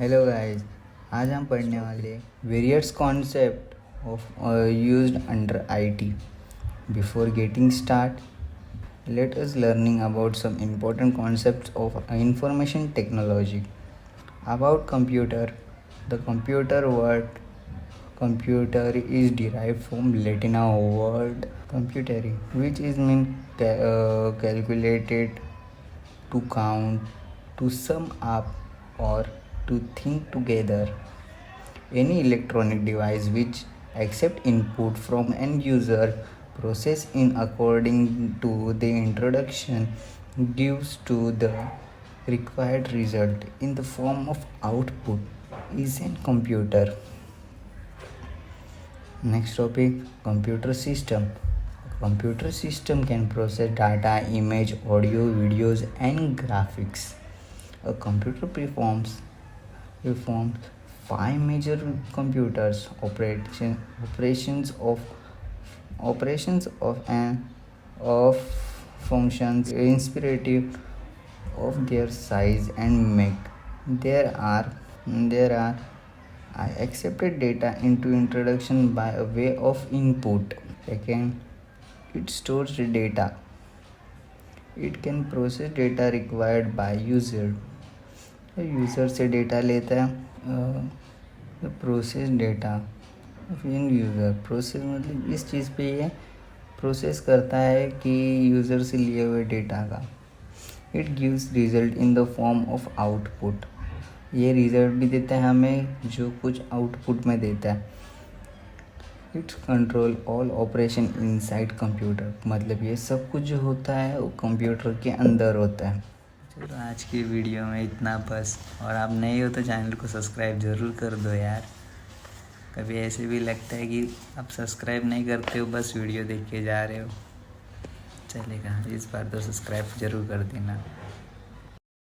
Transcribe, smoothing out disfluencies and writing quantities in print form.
Hello guys, आज हम पढ़ने वाले various concept of used under IT. Before getting start, let us learning about some important concepts of information technology. About computer, the computer word computer is derived from Latin word computere, which is mean calculated, to count, to sum up, or to think together. Any electronic device which accept input from end user, process in according to the introduction, gives to the required result in the form of output is a computer. Next topic, computer system. Computer system can process data, image, audio, videos, and graphics. A computer performs five major computers operations of functions irrespective of their size and make. There are I accepted data into introduction by a way of input. Second, it stores the data. It can process data required by user. User से data लेता है. Process data of in user. Process मतलब इस चीज़ पे ये process करता है कि यूज़र से लिए हुए डेटा का. It gives result in the form of output. ये रिजल्ट भी देता है हमें जो कुछ आउटपुट में देता है. It's control all operation inside computer. मतलब ये सब कुछ जो होता है वो कंप्यूटर के अंदर होता है. चलो आज की वीडियो में इतना बस. और आप नए हो तो चैनल को सब्सक्राइब ज़रूर कर दो यार. कभी ऐसे भी लगता है कि आप सब्सक्राइब नहीं करते हो, बस वीडियो देख के जा रहे हो. चलेगा, इस बार तो सब्सक्राइब ज़रूर कर देना.